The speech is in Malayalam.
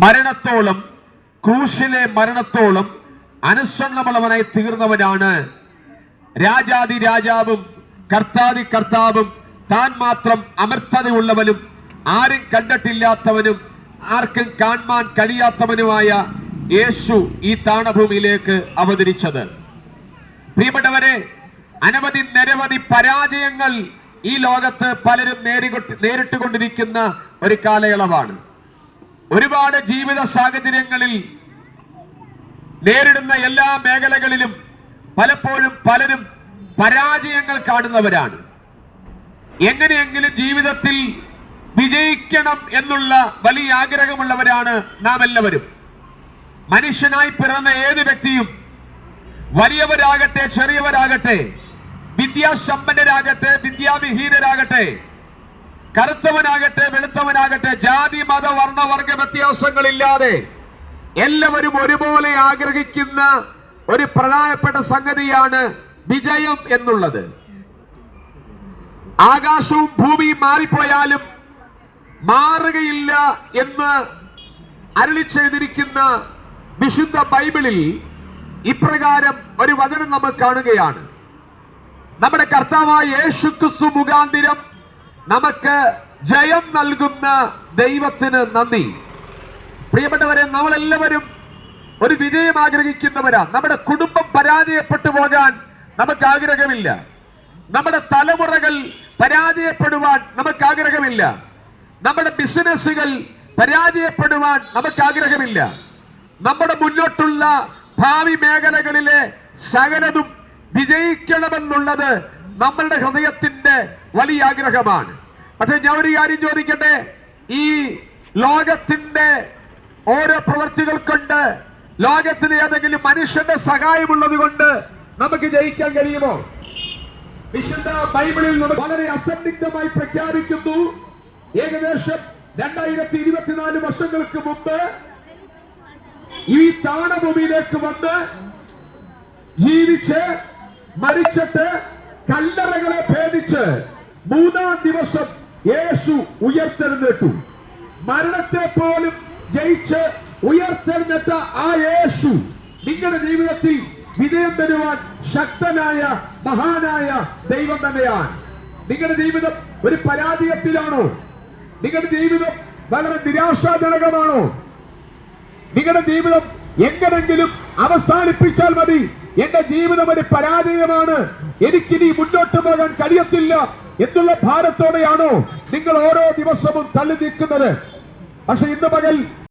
മരണത്തോളം, ക്രൂശിലെ മരണത്തോളം അനുസരണമുള്ളവനായി തീർന്നവനാണ് രാജാതി രാജാവും കർത്താതി കർത്താവും, താൻ മാത്രം അമർത്തതയുള്ളവനും ആരും കണ്ടിട്ടില്ലാത്തവനും ആർക്കും കാണാൻ കഴിയാത്തവനുമായ യേശു ഈ താണഭൂമിയിലേക്ക് അവതരിച്ചത്. പ്രിയപ്പെട്ടവരെ, നിരവധി പരാജയങ്ങൾ ഈ ലോകത്ത് പലരും നേരിട്ടുകൊണ്ടിരിക്കുന്ന ഒരു കാലയളവാണ്. ഒരുപാട് ജീവിത സാഹചര്യങ്ങളിൽ നേരിടുന്ന എല്ലാ മേഖലകളിലും പലപ്പോഴും പലരും പരാജയങ്ങൾ കാണുന്നവരാണ്. എങ്ങനെയെങ്കിലും ജീവിതത്തിൽ വിജയിക്കണം എന്നുള്ള വലിയ ആഗ്രഹമുള്ളവരാണ് നാം എല്ലാവരും. മനുഷ്യനായി പിറന്ന ഏത് വ്യക്തിയും, വലിയവരാകട്ടെ ചെറിയവരാകട്ടെ, വിദ്യാസമ്പന്നരാകട്ടെ വിദ്യാവിഹീനരാകട്ടെ, കറുത്തവനാകട്ടെ വെളുത്തവനാകട്ടെ, ജാതി മത വർണ്ണ വർഗ വ്യത്യാസങ്ങളില്ലാതെ എല്ലാവരും ഒരുപോലെ ആഗ്രഹിക്കുന്ന ഒരു പ്രധാനപ്പെട്ട സംഗതിയാണ് വിജയം എന്നുള്ളത്. ആകാശവും ഭൂമിയും മാറിപ്പോയാലും മാറുകയില്ല എന്ന് അരുളിച്ചെയ്തിരിക്കുന്ന വിശുദ്ധ ബൈബിളിൽ ഇപ്രകാരം ഒരു വചനം നമ്മൾ കാണുകയാണ്. നമ്മുടെ കർത്താവായ യേശുക്രിസ്തു മുഖാന്തരം നമുക്ക് ജയം നൽകുന്ന ദൈവത്തിന് നന്ദി. പ്രിയപ്പെട്ടവരെ, നമ്മളെല്ലാവരും ഒരു വിജയം ആഗ്രഹിക്കുന്നവരാ. നമ്മുടെ കുടുംബം പരാജയപ്പെട്ടു പോകാൻ നമുക്ക് ആഗ്രഹമില്ല. നമ്മുടെ തലമുറകൾ പരാജയപ്പെടുവാൻ നമുക്ക് ആഗ്രഹമില്ല. നമ്മുടെ ബിസിനസ്സുകൾ പരാജയപ്പെടുവാൻ നമുക്ക് ആഗ്രഹമില്ല. നമ്മുടെ മുന്നോട്ടുള്ള ഭാവി മേഖലകളിലെ സകലതും വിജയിക്കണമെന്നുള്ളത് നമ്മളുടെ ഹൃദയത്തിന്റെ വലിയ ആഗ്രഹമാണ്. പക്ഷെ ഞാൻ ഒരു കാര്യം ചോദിക്കട്ടെ, ഈ ലോകത്തിന്റെ ഓരോ പ്രവൃത്തികൾ കൊണ്ട്, ലോകത്തിലെ ഏതെങ്കിലും മനുഷ്യന്റെ സഹായമുള്ളത് കൊണ്ട് നമുക്ക് ജയിക്കാൻ കഴിയുമോ? വിശുദ്ധ ബൈബിളിൽ നിന്ന് വളരെ അസന്നിഗ്ധമായി പ്രഖ്യാപിക്കുന്നു, ഏകദേശം 2024 വർഷങ്ങൾക്ക് മുമ്പ് ഈ താണഭൂമിയിലേക്ക് വന്ന് ജീവിച്ച് മരിച്ചിട്ട് കല്ലറകളെ ഭേദിച്ച് 3-ാം ദിവസം യേശു ഉയർത്തെഴുന്നേറ്റു. മരണത്തെ പോലും ജയിച്ച് ഉയർത്തെഴുന്നേറ്റ ആ യേശു നിങ്ങളുടെ ജീവിതത്തിൽ വിജയം തരുവാൻ ശക്തനായ മഹാനായ ദൈവം തന്നെയാണ്. നിങ്ങളുടെ ജീവിതം ഒരു പരാജയത്തിലാണോ? നിങ്ങളുടെ ജീവിതം വളരെ നിരാശാജനകമാണോ? നിങ്ങളുടെ ജീവിതം എങ്ങനെങ്കിലും അവസാനിപ്പിച്ചാൽ മതി, എന്റെ ജീവിതം ഒരു പരാജയമാണ്, എനിക്കിനി മുന്നോട്ട് പോകാൻ കഴിയത്തില്ല എന്നുള്ള ഭാരത്തോടെയാണോ നിങ്ങൾ ഓരോ ദിവസവും തള്ളി നീക്കുന്നത്? പക്ഷെ ഇന്ന് പകൽ